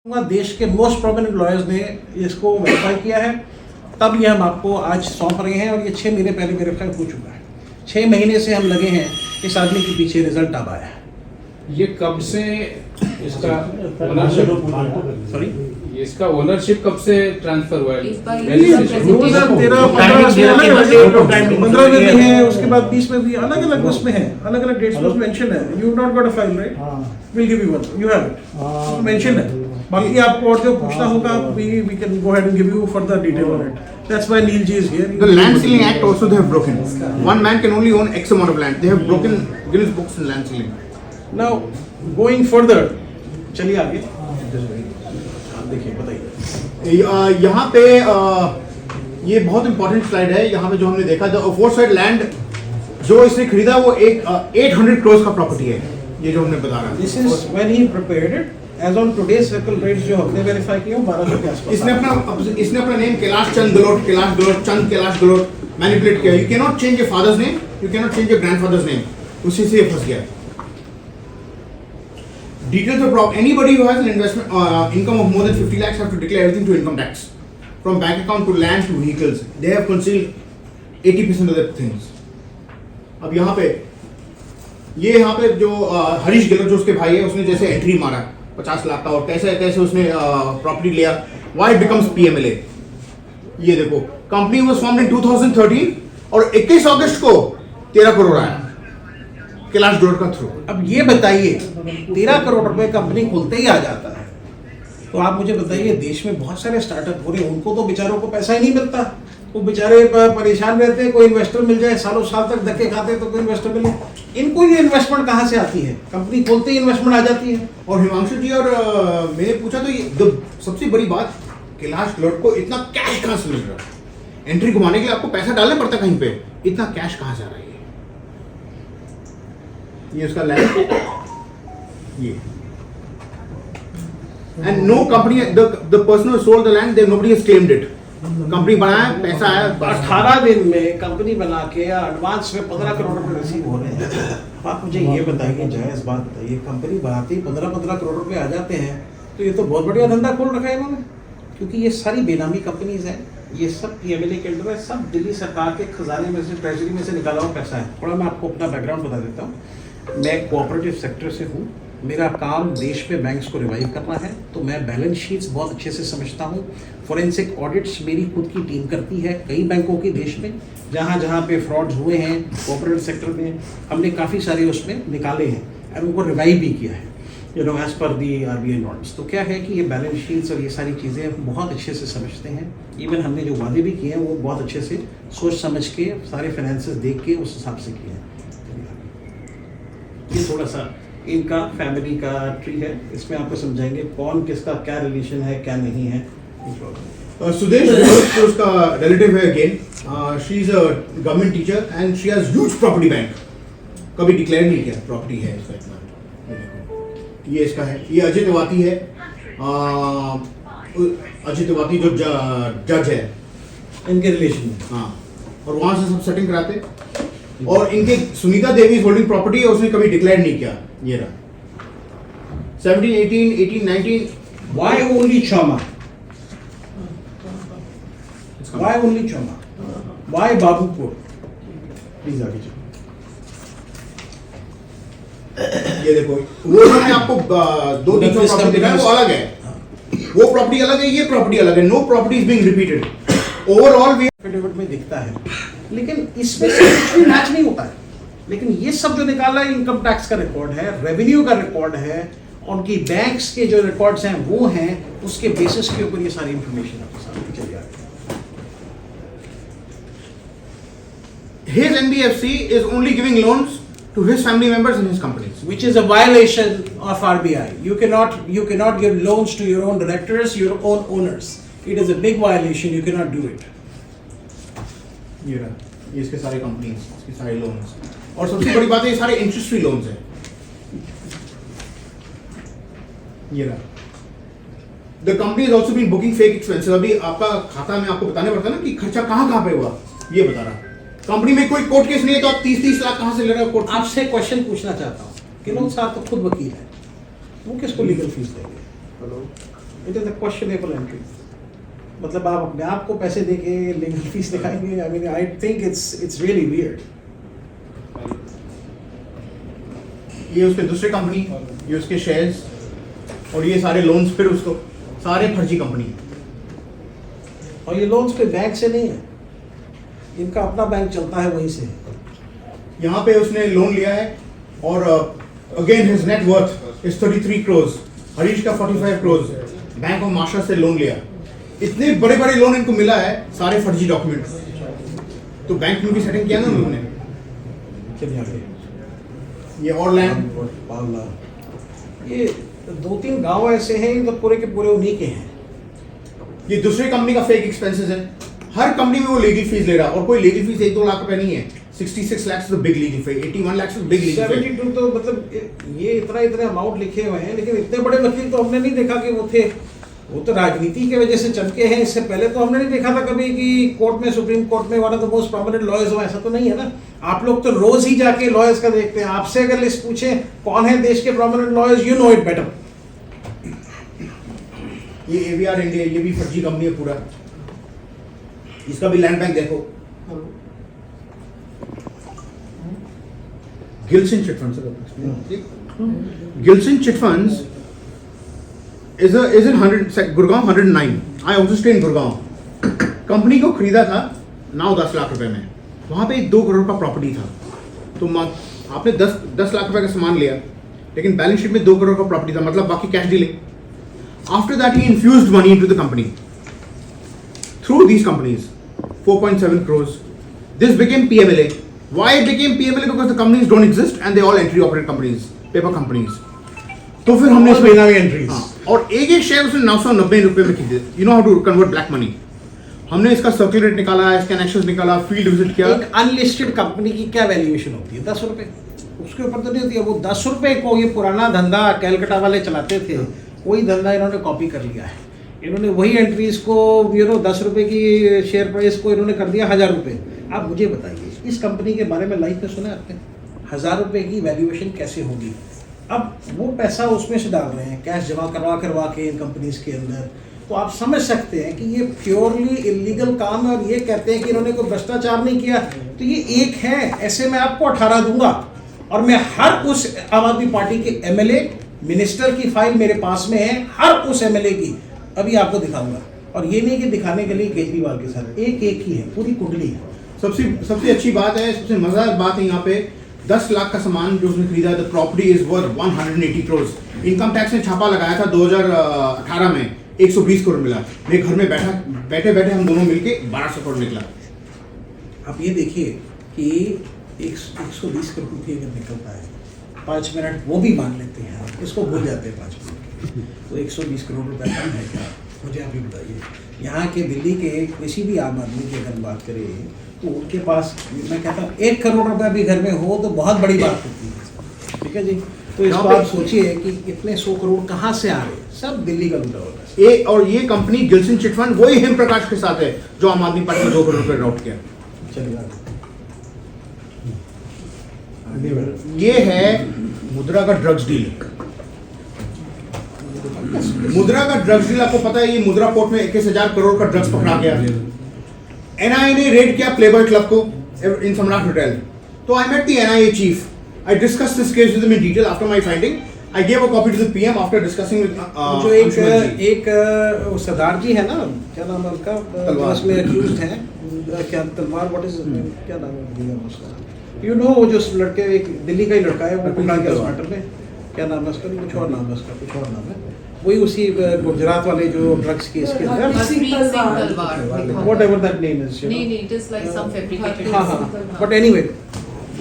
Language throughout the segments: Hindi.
देश के मोस्ट प्रोमिनेंट लॉयर्स ने इसको वेरीफाई किया है, तब ये हम आपको आज सौंप रहे हैं। और ये 6 महीने पहले वेरीफाई हो चुका है। 6 महीने से हम लगे हैं इस आदमी के पीछे, रिजल्ट अब आया है। ये कब से इसका ओनरशिप, सॉरी, इसका ओनरशिप कब से ट्रांसफर हुआ है? 2013-15 में भी है, उसके बाद 20 में भी अलग अलग उसमें है, अलग अलग डेट्स में मेंशन है। You not got a file, right? Will give you one, you have it, mention है। बाकी आपको और जो पूछना होगा, we can go ahead and give you further detail on it. That's why Neil ji is here. The Land Ceiling Act also they have broken. One man can only own X amount of land. They have broken Guinness books in land ceiling. Now going further, चलिए आगे। देखिए, बताइए। यहाँ पे ये बहुत इंपॉर्टेंट स्लाइड है। यहाँ पे जो हमने देखा, द अफोरसाइड लैंड जो इसने खरीदा वो एक 800 करोड़ का प्रॉपर्टी है। ये जो हमने बता रहा है, This is when he prepared it. As on today's circle rates जो हमने वेरीफाई किए, 1200 के आसपास। इसने अपना नेम कैलाश चंद गहलोत मैनिपुलेट किया। You can not change your father's name, you can not change your grandfathers name. उसी से फंस गया। Details of anybody who has an investment income of more than 50 lakhs have to declare everything to income tax, from bank account to land to vehicles. They have concealed 80% of their things. अब यहाँ पे जो हरीश गहलोत जो उसके भाई है, उसने जैसे एंट्री मारा 50 लाख का और कैसे उसने प्रॉपर्टी लिया, why it becomes PMLA। ये देखो, कंपनी was formed in 2013 और 21 अगस्त को 13 करोड़ आया कैलाश गहलोत का थ्रू। अब ये बताइए, 13 करोड़ रुपए कंपनी खुलते ही आ जाता है, तो आप मुझे बताइए, देश में बहुत सारे स्टार्टअप हो रहे हैं, उनको तो बेचारों को पैसा ही नहीं मिलता। वो बेचारे परेशान रहते हैं, कोई इन्वेस्टर मिल जाए, सालों साल तक धक्के खाते हैं तो कोई इन्वेस्टर मिले। इनको ये इन्वेस्टमेंट कहाँ से आती है? कंपनी खोलते ही इन्वेस्टमेंट आ जाती है। और हिमांशु जी और मैंने पूछा तो ये सबसे बड़ी बात, कैलाश गहलोत को इतना कैश कहाँ से मिल रहा है? एंट्री घुमाने के लिए आपको पैसा डालना पड़ता कहीं पे, इतना कैश कहाँ से आ रहा है? ये उसका लैंड, ये and no company, the person who sold the land, they nobody has claimed it. Company बनाया, पैसा आया, 18 दिन में कंपनी बना के एडवांस में 15 करोड़ रुपए रिसीव हो रहे हैं। आप मुझे ये बताइए, जायज़ बात बताइए, कंपनी बनाते ही 15 करोड़ रुपए आ जाते हैं, तो ये तो बहुत बढ़िया धंधा खोल रखा है इन्होंने। क्योंकि ये सारी बेनामी कंपनीज हैं, ये सब PMLA के अंडर है, सब दिल्ली सरकार के खजाने में से, ट्रेजरी में से निकाला हुआ पैसा है। थोड़ा मैं आपको अपना बैकग्राउंड बता देता हूँ। मैं कोऑपरेटिव सेक्टर से हूँ। मेरा काम देश में बैंक्स को रिवाइव करना है, तो मैं बैलेंस शीट्स बहुत अच्छे से समझता हूँ। फॉरेंसिक ऑडिट्स मेरी खुद की टीम करती है कई बैंकों के देश में, जहाँ पे फ्रॉड्स हुए हैं कोऑपरेटिव सेक्टर में, हमने काफ़ी सारे उसमें निकाले हैं और उनको रिवाइव भी किया है, एज पर दी RBI नॉर्म्स। तो क्या है कि ये बैलेंस शीट्स और ये सारी चीज़ें हम बहुत अच्छे से समझते हैं। इवन हमने जो वादे भी किए हैं वो बहुत अच्छे से सोच समझ के, सारे फाइनेंसेस देख के उस हिसाब से किए हैं। ये थोड़ा सा इनका फैमिली का ट्री है, इसमें आपको समझाएंगे कौन किसका क्या रिलेशन है, क्या नहीं है। सुदेश उसका रिलेटिव है again. She is a government teacher and she has huge property bank. कभी डिक्लेयर नहीं किया प्रॉपर्टी है इसका इतना। ये इसका है, ये अजय तिवारी है। अजय तिवारी जो जज है इनके रिलेशन में, हाँ, और वहाँ से सब सेटिंग कराते। और इनके सुनीता देवी होल्डिंग प्रॉपर्टी है, उसने कभी डिक्लेयर नहीं किया। ये रहा 17, 18, 19। Why only Choma? Why only Choma? Why Babupur? Please आगे चलो। ये देखो, वो मैंने आपको 2-3 प्रॉपर्टी दिखाया, वो अलग है। वो प्रॉपर्टी अलग है, ये प्रॉपर्टी अलग है। No property is being repeated. Overall we affidavit में दिखता है, लेकिन इसमें से कुछ भी मैच नहीं होता है। लेकिन ये सब जो निकाला है, इनकम टैक्स का रिकॉर्ड है, रेवेन्यू का रिकॉर्ड है, उनकी बैंक्स के जो रिकॉर्ड्स हैं वो हैं, उसके बेसिस के ऊपर ये सारी इंफॉर्मेशन आपके सामने चली आ रही है। His NBFC is only giving loans to his family members and his companies, which is a violation of RBI. You cannot give loans to your own directors, your own owners. It is a big violation. You cannot do it. ये रहा, ये इसके सारे कंपनीज, इसके सारे लोन्स, और सबसे बड़ी बात है ये सारे इंटरेस्ट फ्री लोन्स हैं। ये रहा, the company has also been booking fake expenses. अभी आपका खाता में आपको बताने पड़ता है ना कि खर्चा कहाँ पे हुआ, ये बता रहा। कंपनी में कोई कोर्ट केस नहीं है तो आप 30 लाख कहाँ से ले रहे हो कोर्ट? आपसे क्वेश्चन पूछना चाहता हूँ, गहलोत साहब तो खुद वकील है, वो किसको लीगल फीस देंगे? Hello, it is a questionable entry. मतलब आप अपने आप को पैसे देके लीगल फीस दिखाएंगे, I mean I think it's really weird. ये उसके दूसरे कंपनी, ये उसके शेयर्स और ये सारे लोन्स फिर उसको, सारे फर्जी कंपनी। और ये लोन्स कोई बैंक से नहीं है, इनका अपना बैंक चलता है वहीं से। यहाँ पे उसने लोन लिया है और again his net worth is 33 crore, Harish का 45 करोड़, बैंक ऑफ महाराष्ट्र से लोन लिया। इतने बड़े बड़े लोन इनको मिला है, सारे फर्जी डॉक्यूमेंट। तो बैंक में भी सेटिंग किया ना उन्होंने। चलिए आगे। ये और लैंड, पावला, ये 2-3 गांव ऐसे हैं तो पूरे के पूरे उन्हीं के हैं। ये दूसरी कंपनी का फेक एक्सपेंसेस है। हर कंपनी में वो लीगल फीस ले रहा, और कोई लीगल फीस 1-2 लाख रुपए नहीं है। 66 lakhs तो बिग लीगल फी, 81 lakhs तो बिग लीगल फी। 72 तो मतलब ये इतने अमाउंट लिखे हुए हैं, लेकिन इतने बड़े वकील तो हमने नहीं देखा कि वो थे। वो तो राजनीति की वजह से चमके हैं। इससे पहले तो हमने नहीं देखा था कभी कि कोर्ट में, सुप्रीम कोर्ट में one of the most prominent lawyers हो, ऐसा तो नहीं है ना। आप लोग तो रोज ही जाके लॉयर्स का देखते हैं। आपसे अगर लिस्ट पूछे कौन है देश के prominent lawyers, you know it better. ये AVR इंडिया, ये भी फर्जी कंपनी है पूरा। इसका भी लैंड बैंक देखो। Gilson chit funds, Gilson chit funds is in 100 Gurgaon 109। I also stay in Gurgaon. Company को खरीदा था 9-10 लाख रुपए में। वहाँ पे 2 करोड़ का प्रॉपर्टी था। तो आपने 10 लाख रुपए का सामान लिया, लेकिन बैलेंस शीट में 2 करोड़ का प्रॉपर्टी था, मतलब बाकी cash dealing. After that he infused money into the company through these companies, 4.7 crores। This became PMLA। Why it became PMLA? Because the companies don't exist and they all entry operate companies, paper companies। तो फिर हमने All बिना एंट्रीज। और एक शेयर उसने 990 रुपए में खरीदे। You know how to convert black money. हमने इसका सर्कुलर रेट निकाला, इसका कनेक्शंस निकाला, फील्ड विजिट किया। एक अनलिस्टेड कंपनी की क्या वैल्यूएशन होती है? 10 रुपए, उसके ऊपर तो नहीं होती है। वो 10 रुपए को, ये पुराना धंधा कैलकाटा वाले चलाते थे, वही धंधा इन्होंने कॉपी कर लिया है। इन्होंने वही एंट्रीज को 10 रुपए की शेयर प्राइस को इन्होंने कर दिया 1000 रुपए। आप मुझे बताइए, इस कंपनी के बारे में लाइफ में सुना आपने? 1000 रुपए की वैल्यूएशन कैसे होगी? अब वो पैसा उसमें से डाल रहे हैं, कैश जमा करवा के इन कंपनीज के अंदर। तो आप समझ सकते हैं कि ये प्योरली इलीगल काम है। और ये कहते हैं कि इन्होंने कोई भ्रष्टाचार नहीं किया, तो ये एक है। ऐसे मैं आपको 18 दूंगा और मैं हर उस आम आदमी पार्टी के MLA, मिनिस्टर की फाइल मेरे पास में है, हर उस MLA की अभी आपको दिखाऊंगा। और ये नहीं कि दिखाने के लिए केजरीवाल के साथ, एक ही है, पूरी कुंडली है। सबसे अच्छी बात है, सबसे मजेदार बात है यहाँ पे, 10 लाख का सामान जो उसने खरीदा, the property is worth 180 crore. Income tax ने छापा लगाया था 2018 में, 120 करोड़ मिला। मेरे घर में बैठे बैठे हम दोनों मिलके 1200 करोड़ निकला। आप ये देखिए कि 120 करोड़ रुपये अगर निकलता है, 5 मिनट वो भी मान लेते हैं, आप इसको भूल जाते हैं 5 मिनट, तो 120 करोड़ रुपये कम है क्या? मुझे आप ही बताइए। यहाँ के दिल्ली के किसी भी आम आदमी की अगर बात करें तो उनके पास, मैं कहता हूँ 1 करोड़ रुपया भी घर में हो तो बहुत बड़ी बात होती है। ठीक है जी। तो इस बार सोचिए कि इतने 100 करोड़ कहाँ से आ रहे, सब दिल्ली का लूटा होगा। और ये कंपनी गिल्सन चिट फंड वही हेम प्रकाश के साथ है जो आम आदमी पार्टी ने 2 करोड़ रुपए राउट किया। ये है मुद्रा का ड्रग्स डील। मुद्रा का ड्रग्स डील आपको पता है, ये मुद्रा पोर्ट में 21,000 करोड़ का ड्रग्स पकड़ा गया। NIA ने रेड किया प्लेबॉय क्लब को इन सम्राट होटल। तो I met the NIA chief, I discuss this case with him in detail. After my finding I gave a copy to the PM after discussing with जो एक सरदार जी है ना, क्या नाम है उनका, उसमें अक्यूज्ड है, क्या तलवार, व्हाट इज क्या नाम है उसका, यू नो, वो जो लड़के, एक दिल्ली का ही लड़का है, वो पकड़ा गया उस मैटर में, क्या नाम है उसका? कुछ और नाम है उसका, कुछ और नाम है। वही उसी गुजरात वाले जो ड्रग्स केस के अंदर, whatever that name is, you know. it is like some fabricated. But anyway,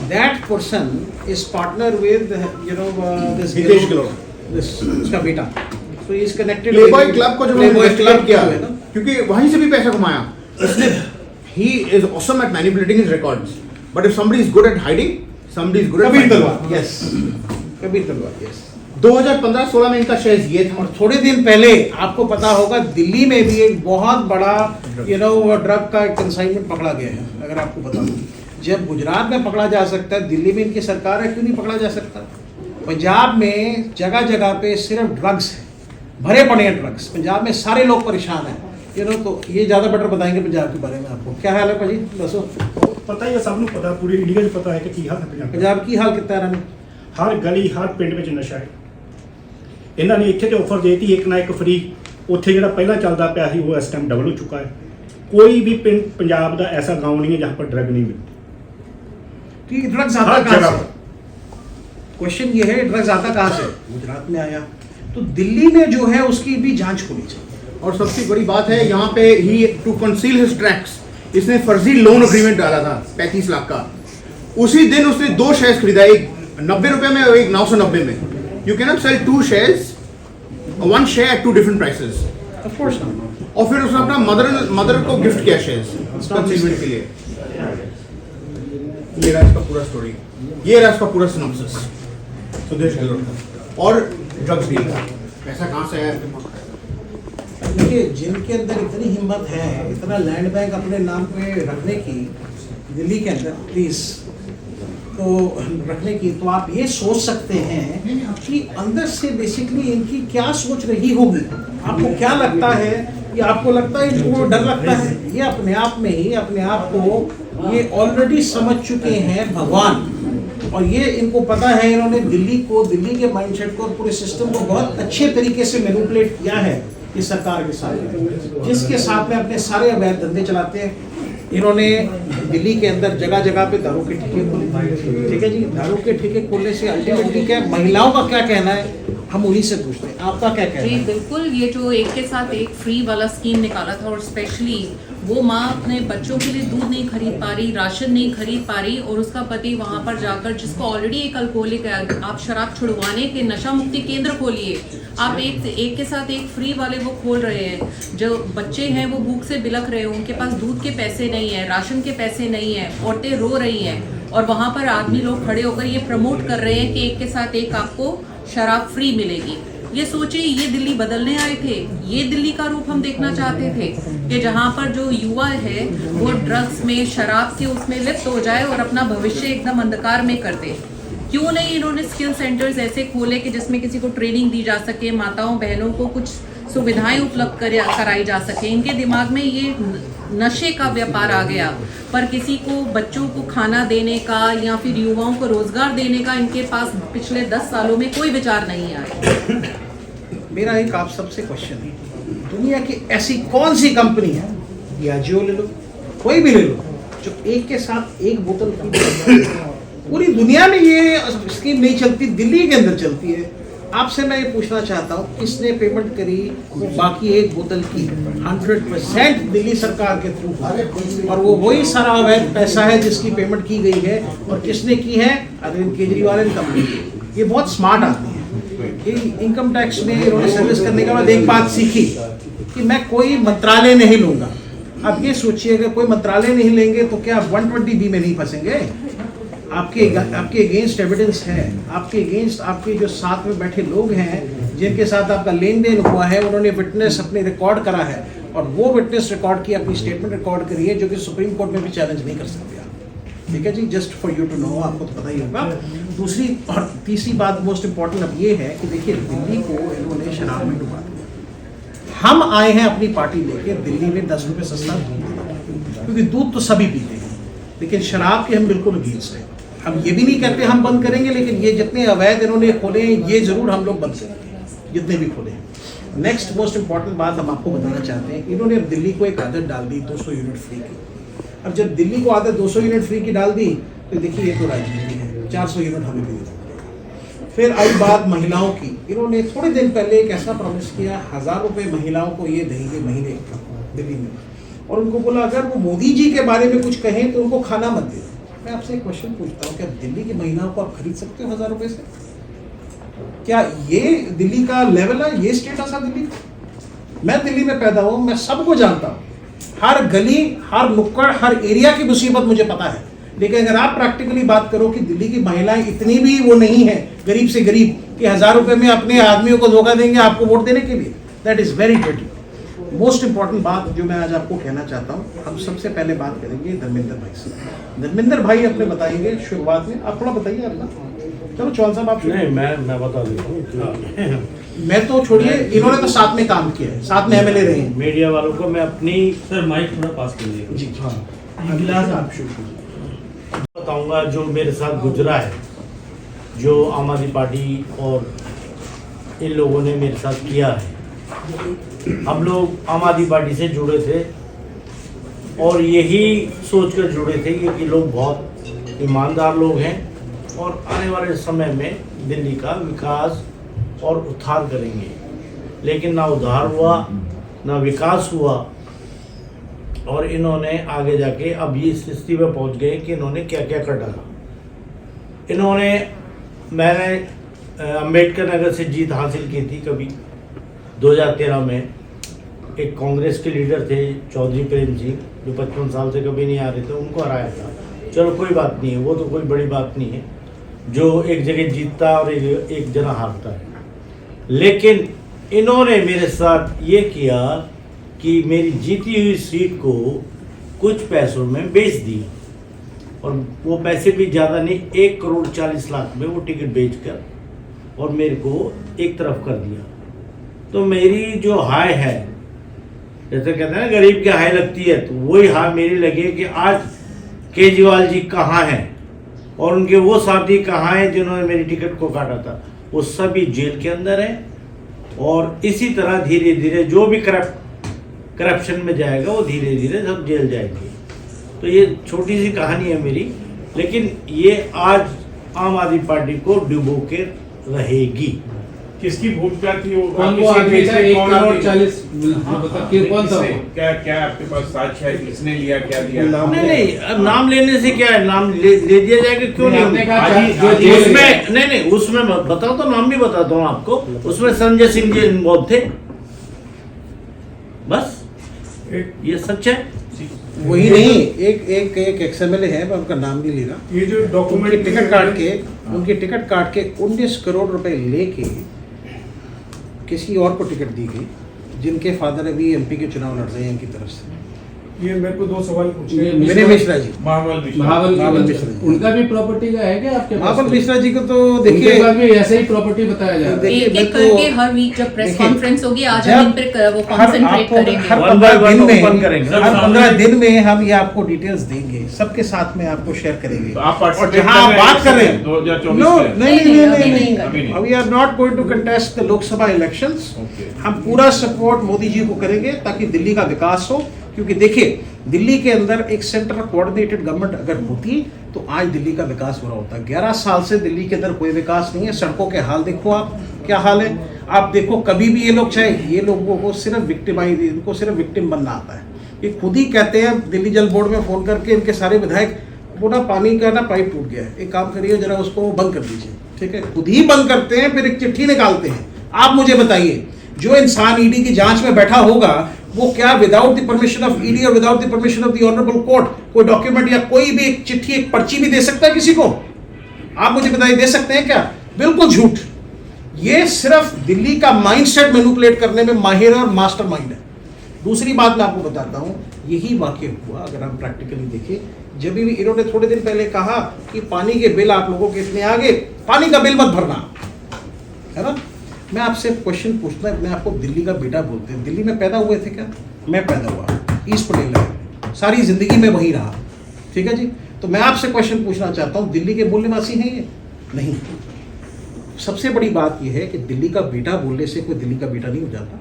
that person is partner with this Hitesh गिलोय, इसका बेटा, so he is connected Playboy club को जब Playboy क्लब किया है ना, क्योंकि वहीं से भी पैसा कमाया इसने। he is awesome at manipulating his records, but if somebody is good at hiding, somebody is good at Kabir finding. तलवार, yes, कबीर तलवार, yes। 2015-16 में इनका शेयर ये था। और थोड़े दिन पहले आपको पता होगा दिल्ली में भी एक बहुत बड़ा ड्रग का कंसाइनमेंट पकड़ा गया है, अगर आपको पता हो। जब गुजरात में पकड़ा जा सकता है, दिल्ली में इनकी सरकार है, क्यों नहीं पकड़ा जा सकता? पंजाब में जगह जगह पे सिर्फ ड्रग्स है, भरे पड़े हैं ड्रग्स, पंजाब में सारे लोग परेशान हैं। तो ये ज़्यादा बेटर बताएंगे पंजाब के बारे में आपको। क्या हाल है भाजी, दसो। ਪਤਾ ਹੀ ਹੈ ਸਭ ਨੂੰ ਪਤਾ, ਪੂਰੀ ਇੰਡੀਆ 'ਚ ਪਤਾ ਹੈ ਕਿ ਕੀ ਹਾਲ ਹੈ ਪੰਜਾਬ ਦਾ। पंजाब की हाल कितना है रानी? ਹਰ ਗਲੀ ਹਰ ਪਿੰਡ ਵਿੱਚ ਨਸ਼ਾ ਹੈ। ਇਹਨਾਂ ਨੇ ਇੱਥੇ ਤੇ ਆਫਰ ਦੇਤੀ ਇੱਕ ਨਾ ਇੱਕ ਫ੍ਰੀ, ਉੱਥੇ ਜਿਹੜਾ ਪਹਿਲਾਂ ਚੱਲਦਾ ਪਿਆ ਸੀ ਉਹ ਇਸ ਟਾਈਮ ਡਬਲ ਹੋ ਚੁੱਕਾ ਹੈ। ਕੋਈ ਵੀ ਪਿੰਡ ਪੰਜਾਬ ਦਾ ਐਸਾ गांव नहीं है जहाँ पर ड्रग नहीं मिलती। कि ड्रग्स आता हर कहाँ जगह से? क्वेश्चन ये है ड्रग्स आता कहाँ से? गुजरात में आया, तो दिल्ली में जो है उसकी भी जांच होनी चाहिए। और सबसे बड़ी बात है यहाँ पे ही टू कंसील हिज ट्रैक्स, इसने फर्जी लोन अग्रीमेंट डाला था 35 लाख का। उसी दिन उसने 2 शेयर्स खरीदा, एक 90 रुपए में और एक 990 में। You can not sell 2 shares, 1 share at 2 different prices. Of course not. और फिर उसने अपना मदर को गिफ्ट किया शेयर्स कंसीलमेंट के लिए। ये रहा इसका पूरा स्टोरी, ये रहा इसका पूरा सिनॉप्सिस। सुदेश गहलोत और ड्रग्स डील, पैसा कहाँ से है? देखिए, जिनके अंदर इतनी हिम्मत है इतना लैंड बैंक अपने नाम पे रखने की दिल्ली के अंदर, प्लीज तो रखने की, तो आप ये सोच सकते हैं कि अंदर से बेसिकली इनकी क्या सोच रही होगी। आपको क्या लगता है? कि आपको लगता है इनको डर लगता है? ये अपने आप में ही अपने आप को ये ऑलरेडी समझ चुके हैं भगवान, और ये इनको पता है इन्होंने दिल्ली को, दिल्ली के माइंडसेट को, पूरे सिस्टम को बहुत अच्छे तरीके से मैनिपुलेट किया है इस सरकार के साथ, जिसके साथ में अपने सारे अवैध धंधे चलाते हैं। इन्होंने दिल्ली के अंदर जगह जगह पे दारू के ठेके खोले, ठीक है जी। दारू के ठेके खोलने से अल्टीमेटली क्या, महिलाओं का क्या कहना है हम उन्हीं से पूछते हैं, आपका क्या कहना जी है? बिल्कुल, ये जो एक के साथ एक फ्री वाला स्कीम निकाला था, और स्पेशली वो माँ अपने बच्चों के लिए दूध नहीं खरीद पा रही, राशन नहीं खरीद पा रही, और उसका पति वहाँ पर जाकर, जिसको ऑलरेडी एक अल्कोहलिक है, आप शराब छुड़वाने के नशा मुक्ति केंद्र खोलिए। आप एक के साथ एक फ्री वाले वो खोल रहे हैं। जो बच्चे हैं वो भूख से बिलख रहे हैं, उनके पास दूध के पैसे नहीं है, राशन के पैसे नहीं है, औरतें रो रही हैं, और वहाँ पर आदमी लोग खड़े होकर ये प्रमोट कर रहे हैं कि एक के साथ एक आपको शराब फ्री मिलेगी। ये सोचिए, ये दिल्ली बदलने आए थे, ये दिल्ली का रूप हम देखना चाहते थे कि जहाँ पर जो युवा है वो ड्रग्स में, शराब के उसमें लिप्त हो जाए और अपना भविष्य एकदम अंधकार में कर दे। क्यों नहीं इन्होंने स्किल सेंटर्स ऐसे खोले कि जिसमें किसी को ट्रेनिंग दी जा सके, माताओं बहनों को कुछ सुविधाएं उपलब्ध कराई जा सके। इनके दिमाग में ये नशे का व्यापार आ गया, पर किसी को, बच्चों को खाना देने का या फिर युवाओं को रोजगार देने का इनके पास पिछले 10 सालों में कोई विचार नहीं आया। मेरा एक आप सबसे क्वेश्चन है, दुनिया की ऐसी कौन सी कंपनी है, या जियो ले लो, कोई भी ले लो, जो एक के साथ एक बोतल की, पूरी दुनिया में ये स्कीम नहीं चलती, दिल्ली के अंदर चलती है। आपसे मैं ये पूछना चाहता हूँ, किसने पेमेंट करी वो बाकी एक बोतल की? 100% दिल्ली सरकार के थ्रू, और वो वही सारा अवैध पैसा है जिसकी पेमेंट की गई है। और किसने की है? Arvind Kejriwal and company. ये बहुत स्मार्ट आदमी है। इनकम टैक्स में इन्होंने सर्विस करने के बाद एक बात सीखी कि मैं कोई मंत्रालय नहीं लूंगा। अब ये सोचिए, अगर कोई मंत्रालय नहीं लेंगे तो क्या 120B में नहीं फंसेंगे? आपके अगेंस्ट एविडेंस है, आपके अगेंस्ट आपके जो साथ में बैठे लोग हैं जिनके साथ आपका लेन देन हुआ है, उन्होंने विटनेस अपने रिकॉर्ड करा है, और वो विटनेस रिकॉर्ड की अपनी स्टेटमेंट रिकॉर्ड करी है, जो कि सुप्रीम कोर्ट में भी चैलेंज नहीं कर सकते आप। ठीक है जी, just for you to know, आपको तो पता ही होगा। दूसरी और तीसरी बात मोस्ट इंपॉर्टेंट अब ये है कि देखिए, दिल्ली को इन्होंने शराब में डुबा दिया। हम आए हैं अपनी पार्टी लेके दिल्ली में 10 रुपये सस्ता दूध, क्योंकि दूध तो सभी पीते हैं, लेकिन शराब के हम बिल्कुल अगेंस्ट हैं। हम ये भी नहीं कहते हम बंद करेंगे, लेकिन ये जितने अवैध इन्होंने खोले हैं ये जरूर हम लोग बंद करेंगे, जितने भी खोले हैं। नेक्स्ट मोस्ट इंपॉर्टेंट बात हम आपको बताना चाहते हैं, इन्होंने अब दिल्ली को एक आदत डाल दी 200 यूनिट फ्री की। अब जब दिल्ली को आदत 200 यूनिट फ्री की डाल दी, तो देखिए ये तो राजनीति है, 400 यूनिट हमें भी देना। फिर आई बात महिलाओं की, इन्होंने थोड़े दिन पहले एक ऐसा प्रॉमिस किया, 1000 रुपये महिलाओं को ये देंगे महीने दिल्ली में, और उनको बोला अगर वो मोदी जी के बारे में कुछ कहें तो उनको खाना मत दे। मैं आपसे एक क्वेश्चन पूछता हूँ, क्या दिल्ली की महिलाओं को आप खरीद सकते हो 1000 रुपये से? क्या ये दिल्ली का लेवल है, ये स्टेटस है दिल्ली का? मैं दिल्ली में पैदा हूँ, मैं सबको जानता हूँ, हर गली, हर नुक्कड़, हर एरिया की मुसीबत मुझे पता है। लेकिन अगर आप प्रैक्टिकली बात करो कि दिल्ली की महिलाएं इतनी भी वो नहीं है, गरीब से गरीब, कि 1000 रुपये में अपने आदमियों को धोखा देंगे आपको वोट देने के लिए, that is very duty. Most important बात जो मैं आज आपको कहना चाहता हूँ, हम सबसे पहले बात करेंगे धर्मेंद्र भाई से। धर्मेंद्र भाई अपने बताएंगे शुरुआत में, आप थोड़ा बताइए अपना। चलो चौहान साहब आप नहीं, मैं बता देता हूँ। मैं तो छोड़िए, इन्होंने तो साथ में काम किया है, साथ में एमएलए रहे हैं। मीडिया वालों को मैं अपनी सर माइक थोड़ा पास कर लीजिए। जी हाँ, गिलास आप शुरू कीजिए। बताऊंगा जो मेरे साथ गुजरा है, जो आम आदमी पार्टी और इन लोगों ने मेरे साथ किया है। हम लोग आम आदमी पार्टी से जुड़े थे और यही सोचकर जुड़े थे कि लोग बहुत ईमानदार लोग हैं और आने वाले समय में दिल्ली का विकास और उद्धार करेंगे। लेकिन ना उद्धार हुआ ना विकास हुआ और इन्होंने आगे जाके अब ये स्थिति में पहुंच गए कि इन्होंने क्या क्या कर डाला। मैंने अम्बेडकर नगर से जीत हासिल की थी कभी 2013 में। एक कांग्रेस के लीडर थे चौधरी प्रेम सिंह, जो 55 साल से कभी नहीं आ रहे थे, उनको हराया था। चलो कोई बात नहीं है, वो तो कोई बड़ी बात नहीं है, जो एक जगह जीतता और एक जना हारता है। लेकिन इन्होंने मेरे साथ ये किया कि मेरी जीती हुई सीट को कुछ पैसों में बेच दिया और वो पैसे भी ज़्यादा नहीं, 1,40,00,000 में वो टिकट बेचकर और मेरे को एक तरफ कर दिया। तो मेरी जो हाय है, जैसे कहते हैं ना गरीब की हाय लगती है, तो वही हाय मेरी लगी कि आज केजरीवाल जी कहाँ हैं और उनके वो साथी कहाँ हैं जिन्होंने मेरी टिकट को काटा था। वो सभी जेल के अंदर है और इसी तरह धीरे धीरे जो भी करप्शन में जाएगा वो धीरे धीरे सब जेल जाएंगे। तो ये छोटी सी कहानी है मेरी, लेकिन ये आज आम आदमी पार्टी को डुबो के रहेगी। किसकी भूमिका थी वो? कौन को आगे था 1,40,00,000 कौन था वो? क्या क्या आपके पास साक्ष्य है? किसने लिया, क्या दिया? नहीं, अब नाम लेने से क्या है, नाम ले दिया जाएगा, क्यों नहीं? आपने कहा उसमें नहीं, उसमें बताओ तो नाम भी बताता हूँ आपको। उसमें संजय सिंह जी इन्वॉल्व थे, बस ये सच है। वही नहीं, एक एक्सएमएलए है, मैं उनका नाम नहीं ले रहा। ये जो उनकी डॉक्यूमेंट टिकट काट के 19 करोड़ रुपए लेके किसी और को टिकट दी गई, जिनके फादर अभी एमपी के चुनाव लड़ रहे हैं इनकी तरफ से। ये मेरे को 2 सवाल पूछे। मेरे मिश्रा जी, महाबल मिश्रा। महाबल मिश्रा जी। उनका भी प्रॉपर्टी का है क्या आपके पास? महाबल मिश्रा जी को तो उनके देखिए, पास भी ऐसे ही प्रॉपर्टी बताया जा रहा है। देखिए, एक मैं एक तो- करके हर वीक जब प्रेस देखिए, कॉन्फ्रेंस होगी आज जब हम इन पर वो कंसंट्रेट करेंगे। हर One by 15 one दिन में open करेंगे। हर 15 दिन में हम ये आपको डिटेल्स देंगे, सबके साथ में आपको शेयर करेंगे। तो आप और participate जहां आप कर बात कर रहे हैं 2024 नो, में? नहीं नहीं, नहीं अभी नहीं नहीं नहीं, we are not going to contest the Lok Sabha elections. Okay. हम पूरा सपोर्ट मोदी जी को करेंगे ताकि दिल्ली का विकास हो, क्योंकि देखिए दिल्ली के अंदर एक सेंट्रल कोऑर्डिनेटेड गवर्नमेंट अगर होती तो आज दिल्ली का विकास हो रहा होता। 11 साल से दिल्ली के अंदर कोई विकास नहीं है। सड़कों के हाल देखो आप, क्या हाल है आप देखो। कभी भी ये लोग चाहे, ये लोगों को सिर्फ विक्टिमाइज, इनको सिर्फ विक्टिम बनना आता है। ये खुद ही कहते हैं दिल्ली जल बोर्ड में फोन करके, इनके सारे विधायक, वो ना पानी का ना पाइप टूट गया है, एक काम करिए जरा उसको बंद कर दीजिए, ठीक है। खुद ही बंद करते हैं, फिर एक चिट्ठी निकालते हैं। आप मुझे बताइए, जो इंसान ईडी की जांच में बैठा होगा वो क्या without the permission of ED और without the permission of the honourable court कोई डॉक्यूमेंट या कोई भी एक चिट्ठी, एक पर्ची भी दे सकता है किसी को? आप मुझे बताइए, दे सकते हैं क्या? बिल्कुल झूठ। ये सिर्फ दिल्ली का माइंडसेट मैनिपुलेट करने में माहिर और मास्टरमाइंड है। दूसरी बात मैं आपको बताता हूं, यही वाकई हुआ अगर हम प्रैक्टिकली देखें। जब भी इन्होंने थोड़े दिन पहले कहा कि पानी के बिल आप लोगों के इतने आगे, पानी का बिल मत भरना, है ना। मैं आपसे क्वेश्चन पूछता हूं, अपने आपको दिल्ली का बेटा बोलते हैं, दिल्ली में पैदा हुए थे क्या? मैं पैदा हुआ ईस्ट पटेल में, सारी जिंदगी में वहीं रहा, ठीक है जी। तो मैं आपसे क्वेश्चन पूछना चाहता हूं, दिल्ली के मूल निवासी हैं ये? नहीं। सबसे बड़ी बात यह है कि दिल्ली का बेटा बोलने से कोई दिल्ली का बेटा नहीं हो जाता।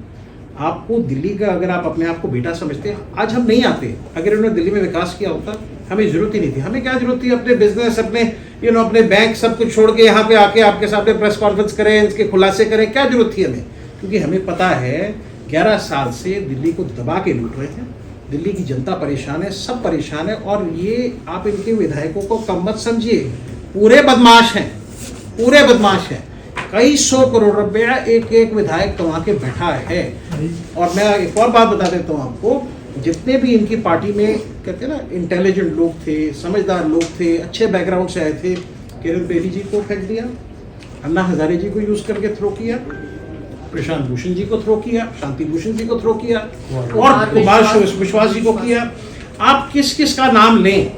आपको दिल्ली का, अगर आप अपने आप को बेटा समझते हैं, आज हम नहीं आते। अगर इन्होंने दिल्ली में विकास किया होता, हमें जरूरत ही नहीं थी। हमें क्या जरूरत थी अपने बिजनेस, अपने अपने बैंक सब कुछ छोड़ के यहाँ पे आके आपके सामने प्रेस कॉन्फ्रेंस करें, इसके खुलासे करें, क्या जरूरत थी हमें? क्योंकि हमें पता है 11 साल से दिल्ली को दबा के लूट रहे थे। दिल्ली की जनता परेशान है, सब परेशान है। और ये आप इनके विधायकों को कम मत समझिए, पूरे बदमाश हैं, पूरे बदमाश हैं। कई 100 करोड़ रुपया एक एक विधायक कमा के बैठा है। और मैं एक और बात बता देता हूँ आपको, जितने भी इनकी पार्टी में कहते हैं ना इंटेलिजेंट लोग थे, समझदार लोग थे, अच्छे बैकग्राउंड से आए थे, किरण बेदी जी को फेंक दिया, अन्ना हजारे जी को यूज करके थ्रो किया, प्रशांत भूषण जी को थ्रो किया, शांति भूषण जी को थ्रो किया, और कुमार विश्वास जी को किया। आप किस किस का नाम लें,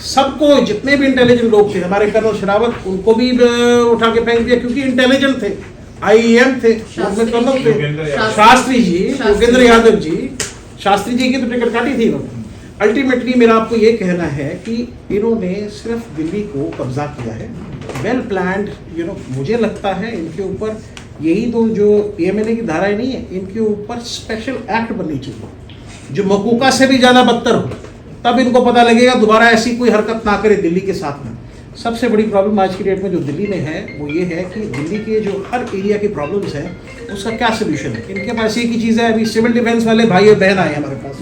सबको, जितने भी इंटेलिजेंट लोग थे, हमारे कर्नल शरावत, उनको भी उठा के फेंक दिया क्योंकि इंटेलिजेंट थे। IEM थे, उसमें कलम थे, शास्त्री जी, योगेंद्र यादव जी, शास्त्री जी की तो टिकट काटी थी इन्होंने। अल्टीमेटली मेरा आपको ये कहना है कि इन्होंने सिर्फ दिल्ली को कब्जा किया है, वेल प्लान्ड, मुझे लगता है इनके ऊपर यही तो जो PMLA की धाराएं नहीं है, इनके ऊपर स्पेशल एक्ट बननी चाहिए जो मकूका से भी ज़्यादा बदतर हो, तब इनको पता लगेगा दोबारा ऐसी कोई हरकत ना करे दिल्ली के साथ में। सबसे बड़ी प्रॉब्लम आज की डेट में जो दिल्ली में है वो ये है कि दिल्ली के जो हर एरिया की प्रॉब्लम्स हैं उसका क्या सोल्यूशन है। इनके पास एक ही चीज़ है, अभी सिविल डिफेंस वाले भाई और बहन आए हमारे पास,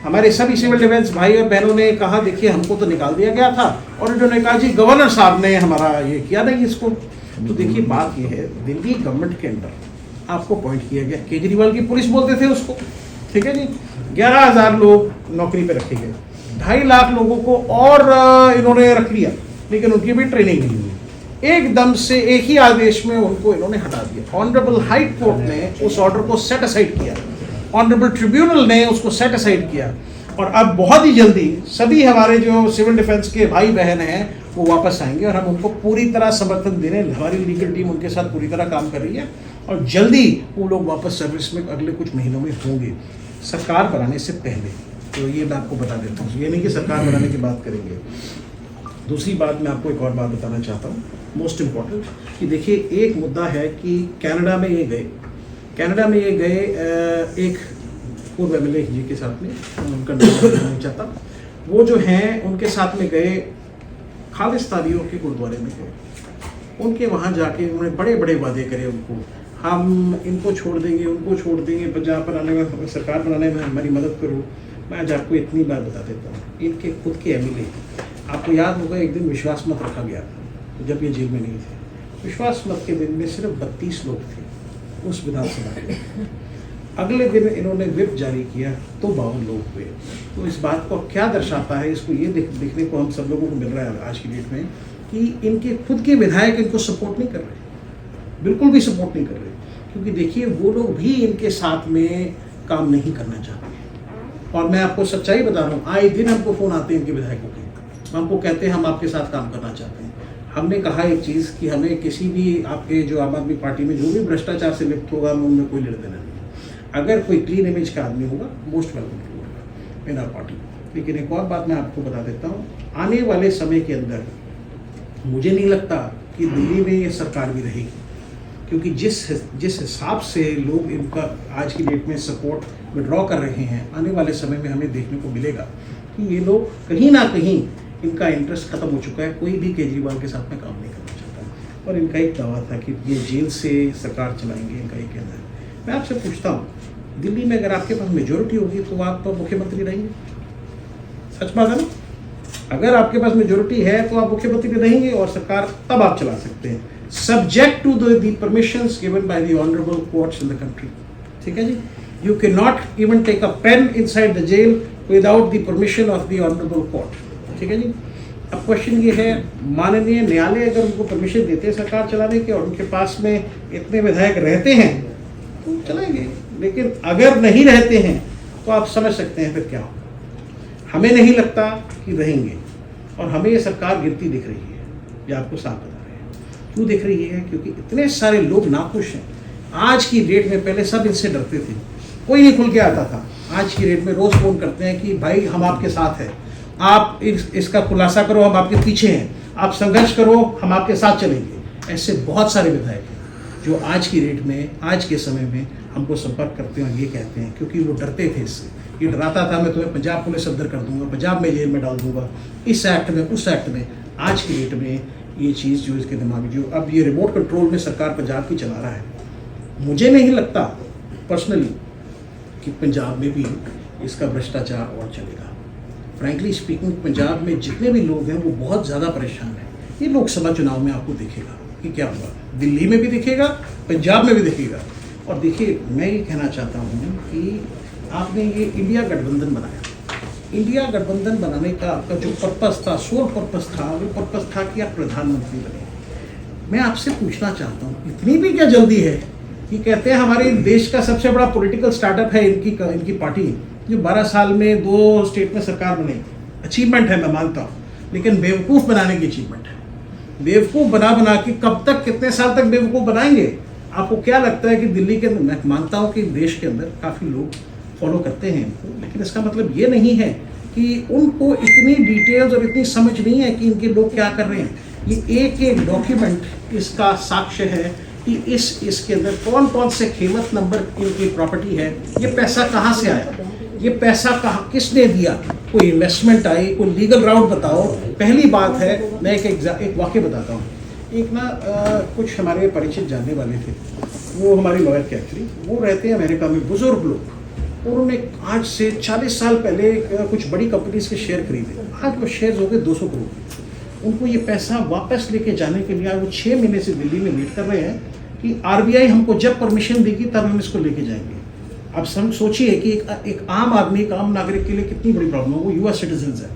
हमारे सभी सिविल डिफेंस भाई और बहनों ने कहा देखिए हमको तो निकाल दिया गया था, और इन्होंने कहा जी गवर्नर साहब ने हमारा ये किया नहीं इसको। तो देखिए बात ये है, दिल्ली गवर्नमेंट के अंडर आपको अपॉइंट किया गया, केजरीवाल की पुलिस बोलते थे उसको, ठीक है जी, 11,000 लोग नौकरी पे रखे गए, 2.5 लाख लोगों को और इन्होंने रख लिया, लेकिन उनकी भी ट्रेनिंग नहीं हुई। एकदम से एक ही आदेश में उनको इन्होंने हटा दिया। ऑनरेबल हाई कोर्ट ने उस ऑर्डर को सेट असाइड किया, ऑनरेबल ट्रिब्यूनल ने उसको सेट असाइड किया, और अब बहुत ही जल्दी सभी हमारे जो सिविल डिफेंस के भाई बहन हैं वो वापस आएंगे, और हम उनको पूरी तरह समर्थन देने, हमारी लीगल टीम उनके साथ पूरी तरह काम कर रही है, और जल्दी वो लोग वापस सर्विस में अगले कुछ महीनों में होंगे, सरकार बनाने से पहले। तो ये मैं आपको बता देता हूँ, ये नहीं कि सरकार बनाने की बात करेंगे। दूसरी बात मैं आपको एक और बात बताना चाहता हूँ, मोस्ट इम्पॉर्टेंट, कि देखिए एक मुद्दा है कि कनाडा में ये गए एक पूर्व MLA जी के साथ में, उनका नाम नहीं चाहता, वो जो हैं उनके साथ में गए खालिस्तानियों के गुरुद्वारे में गए, उनके वहाँ जाके उन्होंने बड़े बड़े वादे करे उनको, हम इनको छोड़ देंगे, उनको छोड़ देंगे, पंजाब पर आने में, सरकार बनाने में हमारी मदद करो। मैं आज आपको इतनी बात बता देता हूँ, इनके खुद के MLA, आपको याद होगा एक दिन विश्वास मत रखा गया था जब ये जेल में नहीं थे। विश्वास मत के दिन में सिर्फ 32 लोग थे उस विधानसभा के। अगले दिन इन्होंने व्हिप जारी किया तो 52 लोग हुए। तो इस बात को क्या दर्शाता है, इसको ये देखने को हम सब लोगों को मिल रहा है आज की डेट में कि इनके खुद के विधायक इनको सपोर्ट नहीं कर रहे, बिल्कुल भी सपोर्ट नहीं कर रहे, क्योंकि देखिए वो लोग भी इनके साथ में काम नहीं करना चाहते। और मैं आपको सच्चाई बता रहा हूँ, आए दिन हमको फ़ोन आते हैं इनके विधायकों के, हमको कहते हैं हम आपके साथ काम करना चाहते हैं। हमने कहा एक चीज़ कि हमें किसी भी आपके जो आम आदमी पार्टी में जो भी भ्रष्टाचार से लिप्त होगा हमें उनमें कोई लेना देना नहीं। अगर कोई क्लीन इमेज का आदमी होगा मोस्ट वेलकम टू होगा इन आवर पार्टी। लेकिन एक और बात मैं आपको बता देता हूँ, आने वाले समय के अंदर मुझे नहीं लगता कि दिल्ली में ये सरकार भी रहेगी, क्योंकि जिस हिसाब से लोग इनका आज की डेट में सपोर्ट विड्रॉ कर रहे हैं, आने वाले समय में हमें देखने को मिलेगा कि ये लोग कहीं ना कहीं इनका इंटरेस्ट खत्म हो चुका है, कोई भी केजरीवाल के साथ में काम नहीं करना चाहता। और इनका एक दावा था कि ये जेल से सरकार चलाएंगे, इनका एक कहना है। मैं आपसे पूछता हूँ, दिल्ली में अगर आपके पास मेजोरिटी होगी तो आप मुख्यमंत्री रहेंगे? सच बात है ना? अगर आपके पास मेजोरिटी है तो आप मुख्यमंत्री रहेंगे और सरकार तब आप चला सकते हैं, subject to the permissions given by the honourable courts in the country. ठीक है जी, you can not even take a pen inside the jail without the permission of the honourable court. ठीक है जी। अब क्वेश्चन ये है, माननीय न्यायालय अगर उनको परमिशन देते हैं सरकार चलाने के और उनके पास में इतने विधायक रहते हैं तो चलाएंगे, लेकिन अगर नहीं रहते हैं तो आप समझ सकते हैं फिर क्या होगा। हमें नहीं लगता कि रहेंगे, और हमें ये सरकार गिरती दिख रही है, ये आपको साफ बता रहे हैं। क्यों दिख रही है? क्योंकि इतने सारे लोग नाखुश हैं आज की डेट में। पहले सब इनसे डरते थे, कोई नहीं खुल के आता था। आज की डेट में रोज़ फ़ोन करते हैं कि भाई हम आपके साथ हैं, आप इसका खुलासा करो, हम आपके पीछे हैं, आप संघर्ष करो, हम आपके साथ चलेंगे। ऐसे बहुत सारे विधायक हैं जो आज की डेट में, आज के समय में हमको संपर्क करते हैं और ये कहते हैं, क्योंकि वो डरते थे इससे। ये डराता था मैं तुम्हें पंजाब पुलिस अंदर कर दूंगा, पंजाब में जेल में डाल दूंगा, इस एक्ट में उस एक्ट में। आज की डेट में ये चीज़ जो इसके दिमाग में, जो अब ये रिमोट कंट्रोल में सरकार पंजाब की चला रहा है, मुझे नहीं लगता पर्सनली कि पंजाब में भी इसका भ्रष्टाचार और चलेगा। फ्रैंकली स्पीकिंग, पंजाब में जितने भी लोग हैं वो बहुत ज़्यादा परेशान हैं। ये लोकसभा चुनाव में आपको दिखेगा कि क्या हुआ, दिल्ली में भी दिखेगा, पंजाब में भी दिखेगा। और देखिए, मैं ये कहना चाहता हूँ कि आपने ये इंडिया गठबंधन बनाया, इंडिया गठबंधन बनाने का आपका जो पर्पस था, सोल पर्पस था, वो पर्पस था कि आप प्रधानमंत्री बने। मैं आपसे पूछना चाहता हूँ, इतनी भी क्या जल्दी है कि कहते हैं हमारे देश का सबसे बड़ा पॉलिटिकल स्टार्टअप है इनकी पार्टी, जो 12 साल में 2 स्टेट में सरकार बनी। अचीवमेंट है, मैं मानता हूँ, लेकिन बेवकूफ़ बनाने की अचीवमेंट है। बेवकूफ़ बना के कब तक, कितने साल तक बेवकूफ़ बनाएंगे? आपको क्या लगता है कि दिल्ली के अंदर, मैं मानता हूँ कि देश के अंदर काफ़ी लोग फॉलो करते हैं इनको, लेकिन इसका मतलब ये नहीं है कि उनको इतनी डिटेल्स और इतनी समझ नहीं है कि इनके लोग क्या कर रहे हैं। ये एक एक डॉक्यूमेंट इसका साक्ष्य है कि इसके अंदर कौन कौन से कीमत नंबर इनकी प्रॉपर्टी है, ये पैसा कहाँ से आया, ये पैसा कहाँ किसने दिया, कोई इन्वेस्टमेंट आई, कोई लीगल राउट बताओ। पहली बात है, मैं एक वाक्य बताता हूँ। एक ना कुछ हमारे परिचित जानने वाले थे, वो हमारे लॉयर के एक्चुअली, वो रहते हैं अमेरिका में, बुजुर्ग लोग। उन्होंने आज से 40 साल पहले कुछ बड़ी कंपनीज के शेयर खरीदे, आज वो शेयर्स हो गए 200 करोड़। उनको ये पैसा वापस लेके जाने के लिए वो 6 महीने से दिल्ली में वेट कर रहे हैं कि आरबीआई हमको जब परमिशन देगी तब हम इसको लेके जाएंगे। अब सब सोचिए कि एक आम आदमी, एक आम नागरिक के लिए कितनी बड़ी प्रॉब्लम है, वो यूएस सिटीजन है।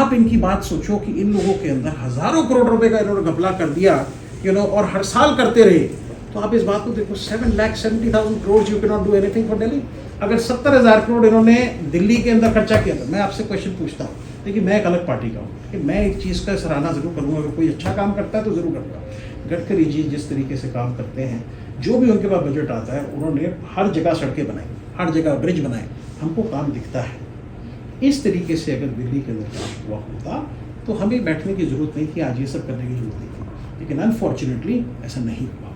आप इनकी बात सोचो कि इन लोगों के अंदर हज़ारों करोड़ रुपए का इन्होंने घपला कर दिया, और हर साल करते रहे। तो आप इस बात को देखो, 7,70,000 crore, you can not do anything for Delhi. अगर 70,000 करोड़ इन्होंने दिल्ली के अंदर खर्चा किया, तो मैं आपसे क्वेश्चन पूछता हूँ, देखिए मैं एक अलग पार्टी का हूँ कि मैं एक चीज़ का सराहना जरूर करूँगा, अगर कोई अच्छा काम करता है तो ज़रूर करूँगा। गडकरी जी जिस तरीके से काम करते हैं, जो भी उनके पास बजट आता है, उन्होंने हर जगह सड़कें बनाई, हर जगह ब्रिज बनाए, हमको काम दिखता है। इस तरीके से अगर दिल्ली के अंदर काम हुआ होता तो हमें बैठने की ज़रूरत नहीं थी, आज ये सब करने की ज़रूरत नहीं थी, लेकिन अनफॉर्चुनेटली ऐसा नहीं हुआ।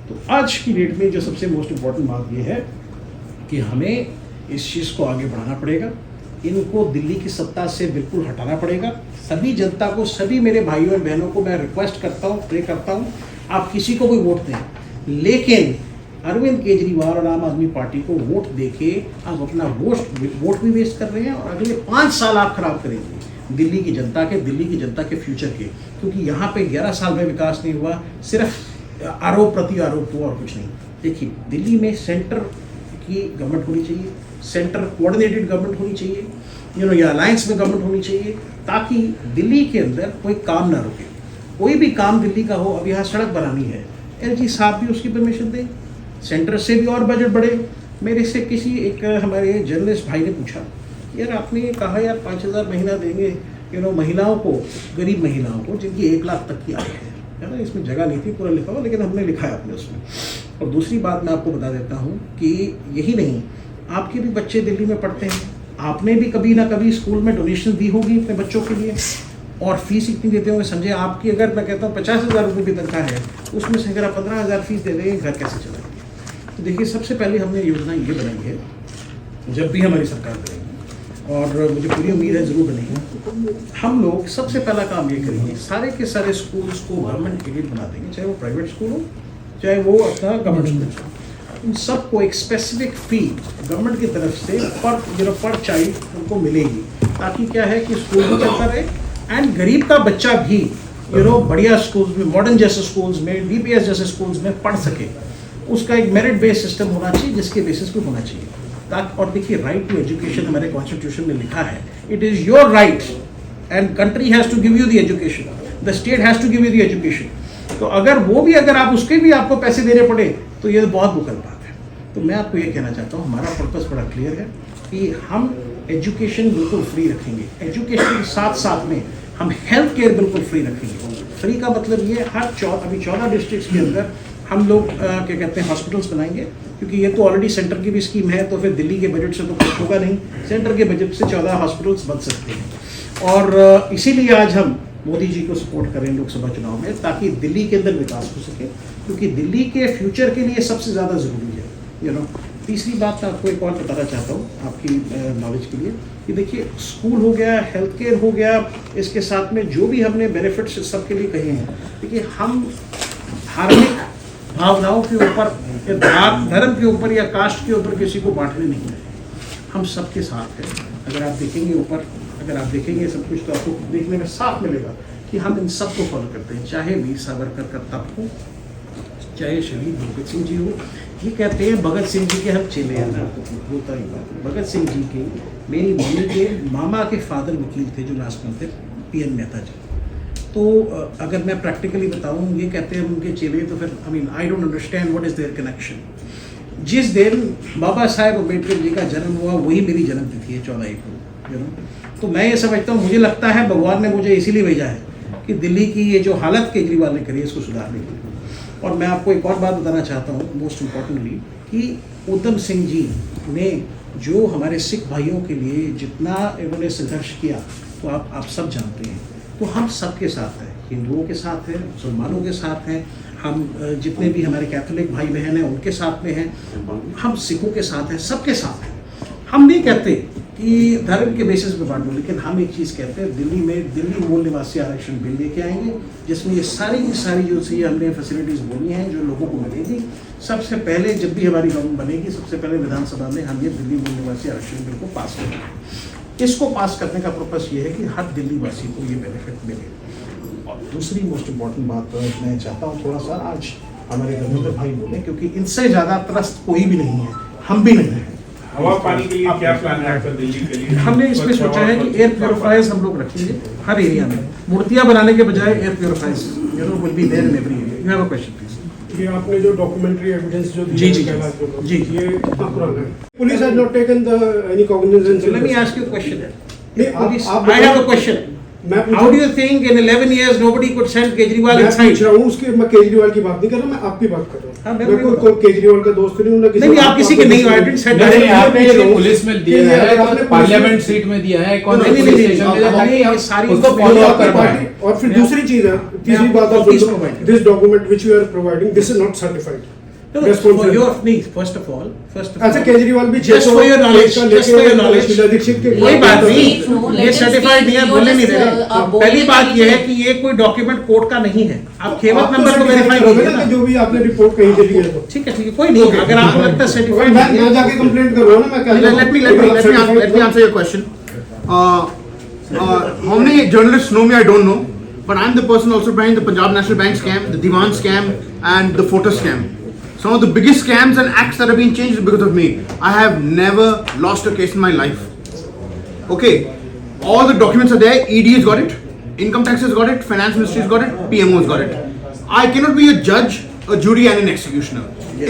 तो आज की डेट में जो सबसे मोस्ट इम्पॉर्टेंट बात ये है कि हमें इस चीज़ को आगे बढ़ाना पड़ेगा, इनको दिल्ली की सत्ता से बिल्कुल हटाना पड़ेगा। सभी जनता को, सभी मेरे भाइयों और बहनों को मैं रिक्वेस्ट करता हूँ, प्रे करता हूँ, आप किसी को भी वोट दें, लेकिन अरविंद केजरीवाल और आम आदमी पार्टी को वोट देके आप अपना वोट भी वेस्ट कर रहे हैं, और अगले 5 साल आप खराब करेंगे दिल्ली की जनता के फ्यूचर के, क्योंकि यहाँ पे 11 साल में विकास नहीं हुआ, सिर्फ आरोप प्रति आरोप हुआ और कुछ नहीं। देखिए, दिल्ली में सेंटर की गवर्नमेंट होनी चाहिए, सेंटर कोऑर्डिनेटेड गवर्नमेंट होनी चाहिए, या अलायंस में गवर्नमेंट होनी चाहिए, ताकि दिल्ली के अंदर कोई काम ना रुके। कोई भी काम दिल्ली का हो, अब यहाँ सड़क बनानी है, एलजी साहब भी उसकी परमिशन दें, सेंटर से भी और बजट बढ़े। मेरे से किसी एक हमारे जर्नलिस्ट भाई ने पूछा, यार आपने कहा यार 5,000 महीना देंगे महिलाओं को, गरीब महिलाओं को जिनकी 1 लाख तक की आय है ना, इसमें जगह नहीं थी पूरा लिखा हुआ, लेकिन हमने लिखा है अपने उसमें। और दूसरी बात मैं आपको बता देता हूँ कि यही नहीं, आपके भी बच्चे दिल्ली में पढ़ते हैं, आपने भी कभी ना कभी स्कूल में डोनेशन दी होगी अपने बच्चों के लिए, और फीस इतनी देते होंगे। समझे आपकी, अगर मैं कहता हूँ 50,000 रुपये की तनख्वाह है, उसमें से अगर आप 15,000 फीस दे देंगे, घर कैसे चलाएंगे? तो देखिए, सबसे पहले हमने योजना ये बनाई है, जब भी हमारी सरकार करेगी, और मुझे पूरी उम्मीद है ज़रूर बनेगी, हम लोग सबसे पहला काम ये करेंगे, सारे के सारे स्कूल्स को गवर्नमेंट एडेड बना देंगे, चाहे वो प्राइवेट स्कूल हो, चाहे वो अपना गवर्नमेंट स्कूल हो। उन सबको एक स्पेसिफिक फ़ी गवर्नमेंट की तरफ से पर चाइल्ड उनको मिलेगी, ताकि क्या है कि स्कूल भी चलता रहे, एंड गरीब का बच्चा भी बढ़िया स्कूल्स में, मॉडर्न जैसे स्कूल्स में, डीपीएस जैसे स्कूल्स में पढ़ सके। उसका एक मेरिट बेस्ड सिस्टम होना चाहिए, जिसके बेसिस पे होना चाहिए, ताकि, और देखिए, राइट टू एजुकेशन हमारे कॉन्स्टिट्यूशन में लिखा है, it is your right and country has to give you the education, the state has to give you the education. तो अगर आप उसके भी आपको पैसे देने पड़े तो ये बहुत बुकल बात है। तो मैं आपको ये कहना चाहता हूँ, हमारा पर्पस बड़ा क्लियर है कि हम एजुकेशन बिल्कुल फ्री रखेंगे, एजुकेशन के साथ साथ में हम हेल्थ केयर बिल्कुल फ्री रखेंगे। फ्री का मतलब ये, अभी 14 डिस्ट्रिक्ट्स के अंदर हम लोग क्या कहते हैं, हॉस्पिटल्स बनाएंगे, क्योंकि ये तो ऑलरेडी सेंटर की भी स्कीम है, तो फिर दिल्ली के बजट से तो कुछ होगा नहीं, सेंटर के बजट से 14 हॉस्पिटल्स बन सकते हैं। और इसीलिए आज हम मोदी जी को सपोर्ट करें लोकसभा चुनाव में, ताकि दिल्ली के अंदर विकास हो सके, क्योंकि दिल्ली के फ्यूचर के लिए सबसे ज़्यादा ज़रूरी है। तीसरी बात मैं आपको एक और बताना चाहता हूँ आपकी नॉलेज के लिए, कि देखिए, स्कूल हो गया, हेल्थ केयर हो गया, इसके साथ में जो भी हमने बेनिफिट्स सबके लिए कहे हैं, देखिए, हम धार्मिक भावनाओं के ऊपर या धर्म के ऊपर या कास्ट के ऊपर किसी को बांटने नहीं है, हम सबके साथ हैं। अगर आप देखेंगे ऊपर, अगर आप देखेंगे सब कुछ, तो आपको देखने में साफ मिलेगा कि हम इन सब को फॉलो करते हैं, चाहे वीर सावरकर का तप हो, चाहे शहीद भगत सिंह जी हो। ये कहते हैं भगत सिंह जी के हम चेले हैं, होता ही बात। भगत सिंह जी के, मेरी मम्मी के मामा के फादर वकील थे जो लास्ट में थे, पीएन मेहता जी। तो अगर मैं प्रैक्टिकली बताऊं, ये कहते हैं उनके चेले, तो फिर I don't understand what is there connection. जिस दिन बाबा साहेब अम्बेडकर जी का जन्म हुआ, वही मेरी जन्म तिथि है, 14 अप्रैल। तो मैं ये समझता हूँ, मुझे लगता है भगवान ने मुझे इसीलिए भेजा है कि दिल्ली की ये जो हालत केजरीवाल ने करी है, इसको सुधारने के लिए। और मैं आपको एक और बात बताना चाहता हूँ मोस्ट इम्पॉर्टेंटली कि उधम सिंह जी ने जो हमारे सिख भाइयों के लिए जितना इन्होंने संघर्ष किया तो आप सब जानते हैं। तो हम सबके साथ हैं, हिंदुओं के साथ हैं, मुसलमानों के साथ हैं, हम जितने भी हमारे कैथोलिक भाई बहन हैं उनके साथ में हैं, हम सिखों के साथ हैं, सबके साथ हैं। हम नहीं कहते कि धर्म के बेसिस पे बांटो, लेकिन हम एक चीज़ कहते हैं, दिल्ली में दिल्ली मूल निवासी आरक्षण बिल लेके आएंगे जिसमें ये सारी की सारी जो सी हमने फैसिलिटीज़ बोली हैं जो लोगों को मिलेगी। सबसे पहले जब भी हमारी गवर्नमेंट बनेगी सबसे पहले विधानसभा में हम ये दिल्ली मूल निवासी आरक्षण बिल को पास करेंगे। इसको पास करने का पर्पस ये है कि हर दिल्ली वासी को ये बेनिफिट मिले। और दूसरी मोस्ट इम्पॉर्टेंट बात मैं चाहता हूँ थोड़ा सा आज हमारे धर्मेंद्र भाई बोले, क्योंकि इनसे ज़्यादा त्रस्त कोई भी नहीं है, हम भी नहीं हैं। हवा पानी के लिए क्या प्लान है आपका दिल्ली के लिए? हमने इसमें सोचा है कि एयर प्योरीफायर्स हम लोग रखेंगे हर एरिया में, मूर्तियां बनाने के बजाय air purifiers will be there in every area. You have a question please. ये आपने जो डॉक्यूमेंट्री एविडेंस जो जी, जी, दिया जी। ये कितना पुराना है? Police has not taken the any cognizance. Let me ask you a question. आप I have a question. How do you think in 11 years nobody could send Kejriwal मैं inside? पूछ रहा हूँ उसके, मैं केजरीवाल की बात नहीं कर रहा, मैं आपकी बात कर रहा हाँ, हूँ। मैं मैं भी कोई केजरीवाल का दोस्त नहीं हूँ ना किसी। नहीं, आप किसी के नहीं हो, I didn't say that. नहीं, आपने पूछ रहा यदि हूँ पुलिस में कि दिया है अगर तो आपने पार्लियामेंट सीट में दिया है, कौन नहीं, पुलिस नहीं, स्टेशन में नहीं, दिया है, नहीं, ताकि ये सारी हम उसको चीज़ें फॉलो आपकी कर पाए। और फिर दूसरी चीज है, तीसरी आपको बात copies provide करूँ। This document which you are providing this is not certified. No, no, for your needs, first of all, अच्छा केजरीवाल भी just for your knowledge, just for your knowledge, Sheila Dikshit के कोई बात नहीं, No, let ये us सर्टिफाइड speak. नहीं है, You बोलने नहीं just, दे रहे। आप बोलने पहली बात दीजिए। ये है कि ये कोई डॉक्यूमेंट कोर्ट का नहीं है, आप खेमत आप तो नंबर को वेरीफाई करोगे कीजिए ना ना। कि जो भी आपने रिपोर्ट कहीं चली है तो ठीक है, कोई नहीं, अगर आपको लगता है सर्टिफाइड मैं जाके कंप्लेंट करूँगा ना, मैं कहता हूँ Let me answer your question. How many journalists know me? I don't know, but I'm the person also behind the Punjab National Bank scam, the Diwan scam, and the Fortis scam. Some of the biggest scams and acts that have been changed is because of me. I have never lost a case in my life. Okay, all the documents are there. ED has got it, Income Tax has got it, Finance Ministry has got it, PMO has got it. I cannot be a judge, a jury, and an executioner.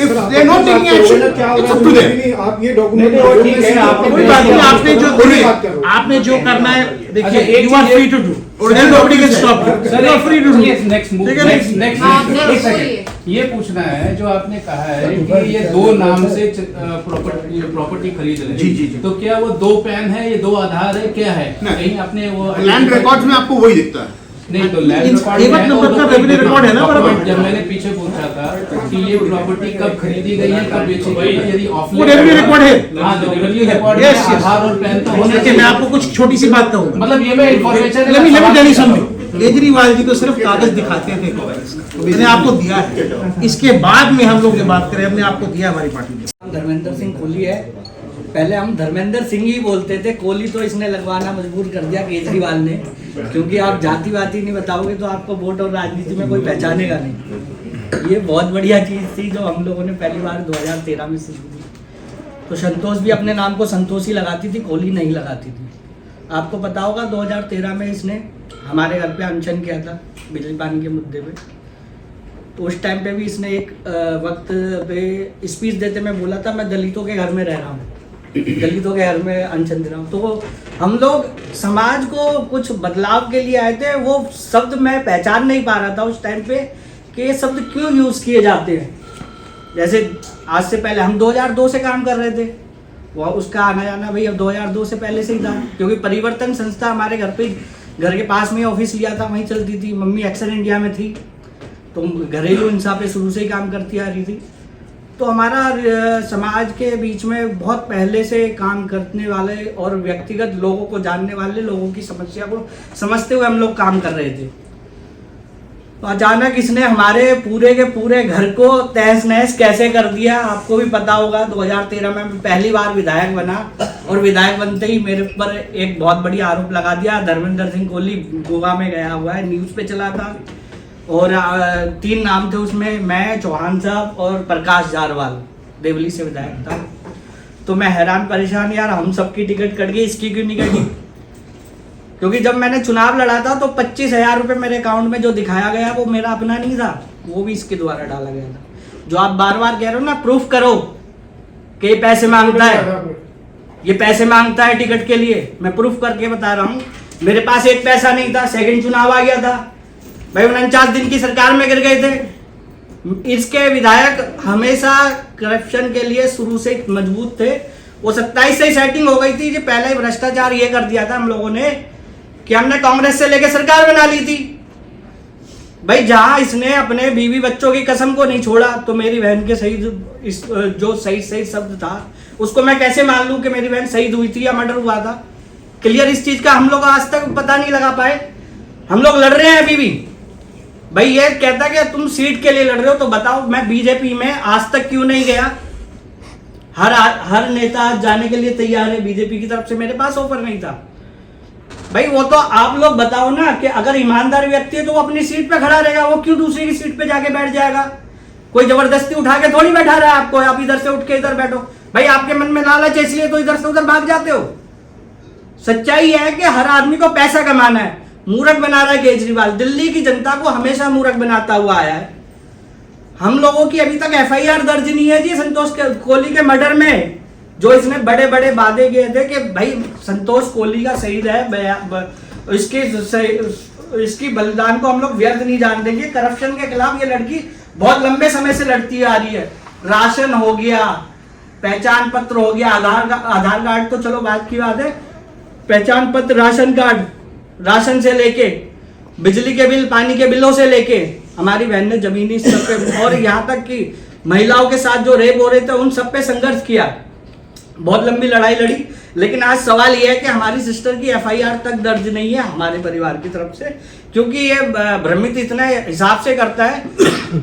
If they are not taking action, it's up to them. आप ये डॉक्यूमेंट कोई बात नहीं, आपने जो करना है देखिए, you are free to do. Then nobody can stop you. You are free to do. Next move, ठीक है, नेक्स्ट हाँ, नेक्स्ट next एक बोलिए। सेकंड। ये पूछना है जो आपने कहा है कि ये दो नाम से प्रॉपर्टी खरीद रहे हैं। जी, जी, जी। तो क्या वो दो पैन है, ये दो आधार है, क्या है? नहीं। कहीं अपने वो लैंड रिकॉर्ड्स में आपको वही दिखता है। नहीं तो लैंड इन- रिकॉर्ड कीमत है, नंबर तो का कोई revenue record है ना बराबर। document जब मैंने पीछे पूछा था कि ये प्रॉपर्टी कब खरीदी गई है, कब बेची गई है, यदि ऑफ वो revenue record है। हाँ, तो revenue record में Yes, yes. आधार और पैन तो होना देखिए, मैं चाहिए। आपको कुछ छोटी सी बात कहूँ, मतलब ये मैं information let me tell you something. Kejriwal ji तो सिर्फ कागज दिखाते थे कांग्रेस का, मैंने आपको दिया है। इसके बाद में हम लोग जो बात करें, हमने आपको दिया हमारी पार्टी ने। धर्मेंद्र सिंह कोहली है। पहले हम धर्मेंद्र सिंह ही बोलते थे, कोहली तो इसने लगवाना मजबूर कर दिया केजरीवाल ने, क्योंकि आप जाति वाति नहीं बताओगे तो आपको वोट और राजनीति में कोई पहचानेगा नहीं। ये बहुत बढ़िया चीज़ थी जो हम लोगों ने पहली बार 2013 में शुरू की। तो संतोष भी अपने नाम को संतोष ही लगाती थी, कोहली नहीं लगाती थी। आपको पता होगा 2013 में इसने हमारे घर पे अनशन किया था बिजली पानी के मुद्दे पे। तो उस टाइम पे भी इसने एक वक्त पे स्पीच देते में बोला था, मैं दलितों के घर में रह रहा हूँ, दलितों के घर में अनशन दे रहा हूँ। तो हम लोग समाज को कुछ बदलाव के लिए आए थे। वो शब्द मैं पहचान नहीं पा रहा था उस टाइम पे कि ये शब्द क्यों यूज़ किए जाते हैं। जैसे आज से पहले हम 2002 से काम कर रहे थे, वो उसका आना जाना भाई अब 2002 से पहले से ही था, क्योंकि परिवर्तन संस्था हमारे घर के पास में ही ऑफिस लिया था, वहीं चलती थी। मम्मी एक्शन इंडिया में थी, तो घरेलू इंसाफ पे शुरू से ही काम करती आ रही थी। तो हमारा समाज के बीच में बहुत पहले से काम करने वाले और व्यक्तिगत लोगों को जानने वाले, लोगों की समस्या को समझते हुए हम लोग काम कर रहे थे। तो अचानक इसने हमारे पूरे के पूरे घर को तहस नहस कैसे कर दिया, आपको भी पता होगा। 2013 में मैं पहली बार विधायक बना और विधायक बनते ही मेरे पर एक बहुत बड़ी आरोप लगा दिया। धर्मेंद्र सिंह कोहली गोवा में गया हुआ है, न्यूज़ पे चला था, और 3 नाम थे उसमें, मैं, चौहान साहब और प्रकाश जारवाल, देवली से विधायक था। तो मैं हैरान परेशान, यार हम सबकी टिकट कट गई, इसकी क्यों नहीं कटी? क्योंकि जब मैंने चुनाव लड़ा था तो 25,000 रुपये मेरे अकाउंट में जो दिखाया गया वो मेरा अपना नहीं था, वो भी इसके द्वारा डाला गया था। जो आप बार बार कह रहे हो ना, प्रूफ करो कि ये पैसे मांगता है, ये पैसे मांगता है टिकट के लिए, मैं प्रूफ करके बता रहा हूँ। मेरे पास एक पैसा नहीं था, सेकंड चुनाव आ गया था भाई, 49 दिन की सरकार में गिर गए थे। इसके विधायक हमेशा करप्शन के लिए शुरू से मजबूत थे। वो 27 से ही सेटिंग हो गई थी कि पहले ही भ्रष्टाचार ये कर दिया था हम लोगों ने कि हमने कांग्रेस से लेकर सरकार बना ली थी। भाई जहां इसने अपने बीवी बच्चों की कसम को नहीं छोड़ा तो मेरी बहन के शहीद जो सही शब्द था उसको मैं कैसे मान लूं कि मेरी बहन शहीद हुई थी या मर्डर हुआ था। क्लियर इस चीज का हम लोग आज तक पता नहीं लगा पाए। हम लोग लड़ रहे हैं अभी भी। भाई ये कहता कि तुम सीट के लिए लड़ रहे हो तो बताओ मैं बीजेपी में आज तक क्यों नहीं गया। हर नेता जाने के लिए तैयार है बीजेपी की तरफ से, मेरे पास ऑफर नहीं था। भाई वो तो आप लोग बताओ ना कि अगर ईमानदार व्यक्ति है तो वो अपनी सीट पे खड़ा रहेगा, वो क्यों दूसरी की सीट पे जाके बैठ जाएगा। कोई जबरदस्ती उठा के थोड़ी बैठा रहा है आपको, आप इधर से उठ के इधर बैठो। भाई आपके मन में लालच है इसलिए तो इधर से उधर भाग जाते हो। सच्चाई है कि हर आदमी को पैसा कमाना है। मूर्ख बना रहा है केजरीवाल, दिल्ली की जनता को हमेशा मूर्ख बनाता हुआ आया है। हम लोगों की अभी तक एफआईआर दर्ज नहीं है जी संतोष कोहली के मर्डर में। जो इसने बड़े बड़े वादे किए थे कि भाई संतोष कोहली का शहीद है, इसकी बलिदान को हम लोग व्यर्थ नहीं जान देंगे। करप्शन के खिलाफ ये लड़की बहुत लंबे समय से लड़ती आ रही है। राशन हो गया, पहचान पत्र हो गया, आधार कार्ड तो चलो बात की बात है, पहचान पत्र, राशन कार्ड, राशन से लेके बिजली के बिल, पानी के बिलों से लेके हमारी बहन ने जमीनी स्तर पे और यहाँ तक कि महिलाओं के साथ जो रेप हो रहे थे उन सब पे संघर्ष किया। बहुत लंबी लड़ाई लड़ी। लेकिन आज सवाल यह है कि हमारी सिस्टर की एफआईआर तक दर्ज नहीं है हमारे परिवार की तरफ से, क्योंकि ये भ्रमित इतने हिसाब से करता है।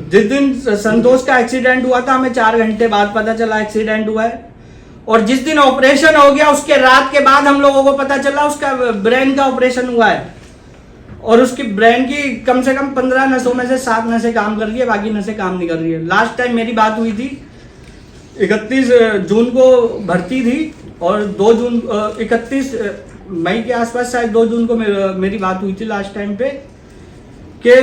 जिस दिन संतोष का एक्सीडेंट हुआ था हमें 4 घंटे बाद पता चला एक्सीडेंट हुआ है, और जिस दिन ऑपरेशन हो गया उसके रात के बाद हम लोगों को पता चला उसका ब्रेन का ऑपरेशन हुआ है। और उसकी ब्रेन की कम से कम 15 नसों में से 7 नसें काम कर रही है, बाकी नसें काम नहीं कर रही है। लास्ट टाइम मेरी बात हुई थी 31 जून को भर्ती थी और 31 मई के आसपास शायद 2 जून को मेरी बात हुई थी लास्ट टाइम पे कि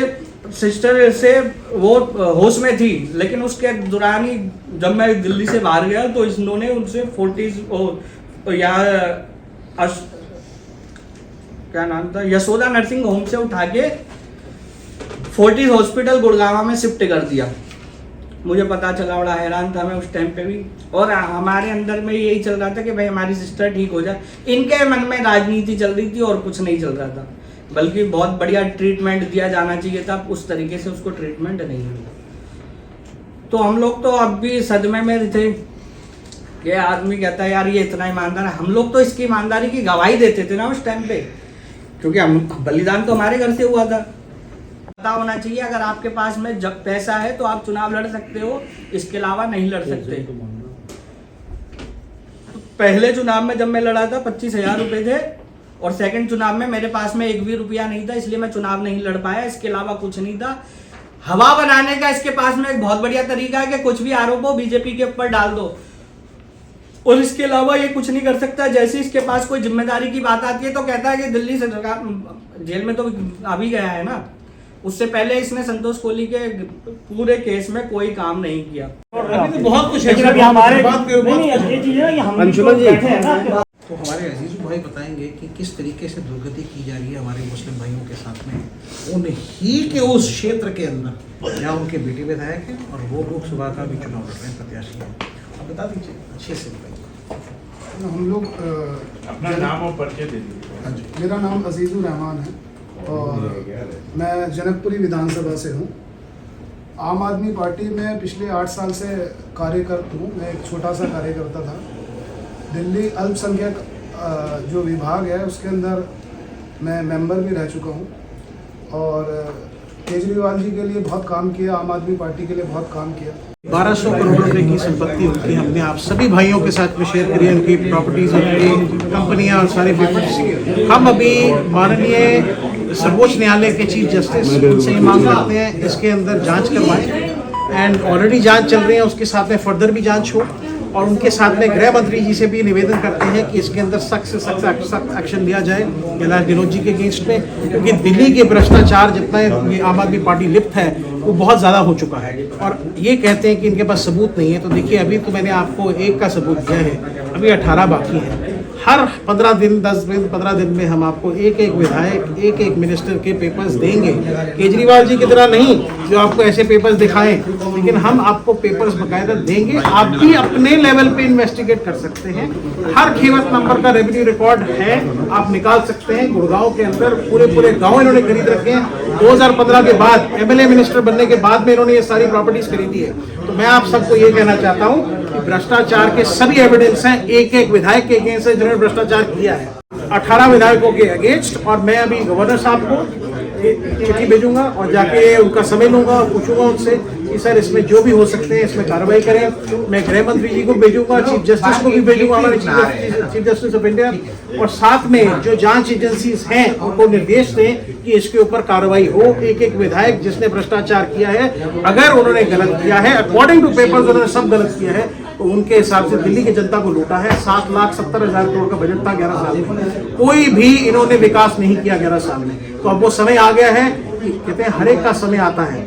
सिस्टर से वो होश में थी। लेकिन उसके दौरान ही जब मैं दिल्ली से बाहर गया तो इन्होंने उनसे 40 क्या नाम था, यशोदा नर्सिंग होम से उठा के फोर्टिस हॉस्पिटल गुड़गांव में शिफ्ट कर दिया। मुझे पता चला, बड़ा हैरान था मैं उस टाइम पे भी। और हमारे अंदर में यही चल रहा था कि भाई हमारी सिस्टर ठीक हो जाए। इनके मन में राजनीति चल रही थी और कुछ नहीं चल रहा था, बल्कि बहुत बढ़िया ट्रीटमेंट दिया जाना चाहिए था, उस तरीके से उसको ट्रीटमेंट नहीं मिला। तो हम लोग तो अब भी सदमे में थे कि आदमी कहता है यार ये इतना ईमानदार है। हम लोग तो इसकी ईमानदारी की गवाही देते थे ना उस टाइम पे, क्योंकि हम बलिदान तो हमारे घर से हुआ था। पता होना चाहिए अगर आपके पास में जब पैसा है तो आप चुनाव लड़ सकते हो, इसके अलावा नहीं लड़ सकते। पहले चुनाव में जब मैं लड़ा था 25,000 रुपए थे और सेकंड चुनाव में मेरे पास में 1 भी रुपया नहीं था, इसलिए मैं चुनाव नहीं लड़ पाया। इसके अलावा कुछ नहीं था। हवा बनाने का इसके पास में एक बहुत बढ़िया तरीका है कि कुछ भी आरोप हो बीजेपी के ऊपर डाल दो, और इसके अलावा ये कुछ नहीं कर सकता। जैसे इसके पास कोई जिम्मेदारी की बात आती है तो कहता है कि दिल्ली सरकार, जेल में तो अभी गया है ना, उससे पहले इसने संतोष कोहली के पूरे केस में कोई काम नहीं किया। अभी तो बहुत कुछ है। तो हमारे अजीज भाई बताएंगे कि किस तरीके से दुर्गति की जा रही है हमारे मुस्लिम भाइयों के साथ में, उन्हीं के उस क्षेत्र के अंदर जहाँ उनके बेटे विधायक हैं और वो लोकसभा का भी चुनाव लड़ रहे हैं, प्रत्याशी हैं। आप बता दीजिए अच्छे से बताइए। हम लोग अपना नाम और परिचय दे दीजिए। हाँ जी, मेरा नाम अजीजुर रहमान है और मैं जनकपुरी विधानसभा से हूँ। आम आदमी पार्टी में पिछले 8 साल से कार्यकर्ता हूँ। मैं एक छोटा सा कार्यकर्ता था। दिल्ली अल्पसंख्यक जो विभाग है उसके अंदर मैं मेंबर भी रह चुका हूँ और केजरीवाल जी के लिए बहुत काम किया, आम आदमी पार्टी के लिए बहुत काम किया। 1200 करोड़ रुपए की संपत्ति उनकी हमने आप सभी भाइयों के साथ में शेयर करी है, उनकी प्रॉपर्टीज, उनकी कंपनियां और सारे पेपर्स। हम अभी माननीय सर्वोच्च न्यायालय के चीफ जस्टिस उनसे ये मांग करते हैं इसके अंदर जांच करवाएं, एंड ऑलरेडी जांच चल रही है, उसके साथ में फर्दर भी जांच हो। और उनके साथ में गृह मंत्री जी से भी निवेदन करते हैं कि इसके अंदर सख्त से सख्त एक्शन लिया जाए कैलाश गहलोत जी के अगेंस्ट में, क्योंकि दिल्ली के भ्रष्टाचार जितना ये आम आदमी पार्टी लिप्त है वो बहुत ज़्यादा हो चुका है। और ये कहते हैं कि इनके पास सबूत नहीं है, तो देखिए अभी तो मैंने आपको 1 का सबूत दिया है, अभी 18 बाकी है। हर 15 दिन 10 दिन 15 दिन में हम आपको एक एक विधायक एक एक मिनिस्टर के पेपर्स देंगे। केजरीवाल जी की तरह नहीं जो आपको ऐसे पेपर्स दिखाएं, लेकिन हम आपको पेपर्स बकायदा देंगे। आप भी अपने लेवल पे इन्वेस्टिगेट कर सकते हैं। हर खेवत नंबर का रेवेन्यू रिकॉर्ड है, आप निकाल सकते हैं। गुड़गांव के अंदर पूरे गांव इन्होंने खरीद रखे हैं। 2015 के बाद एमएलए मिनिस्टर बनने के बाद में इन्होंने ये सारी प्रॉपर्टीज खरीदी है। तो मैं आप सबको ये कहना चाहता हूँ कि भ्रष्टाचार के सभी एविडेंस हैं एक एक विधायक के अगेंस्ट जिन्होंने भ्रष्टाचार किया है। 18 विधायकों के अगेंस्ट। और मैं अभी गवर्नर साहब को चिट्ठी भेजूंगा और जाके उनका समय लूंगा और पूछूंगा उनसे कि सर इसमें जो भी हो सकते हैं इसमें कार्रवाई करें। मैं गृह मंत्री जी को भेजूंगा, चीफ जस्टिस को भी भेजूंगा, हमारे चीफ जस्टिस ऑफ इंडिया, और साथ में जो जांच एजेंसीज हैं उनको निर्देश दें कि इसके ऊपर कार्रवाई हो। एक एक विधायक जिसने भ्रष्टाचार किया है, अगर उन्होंने गलत किया है, अकॉर्डिंग टू पेपर्स उन्होंने सब गलत किया है, तो उनके हिसाब से दिल्ली की जनता को लूटा है। 7,70,000 करोड़ का बजट था 11 साल में, कोई भी इन्होंने विकास नहीं किया 11 साल में। तो अब वो समय आ गया है कि कहते हैं हर एक का समय आता है।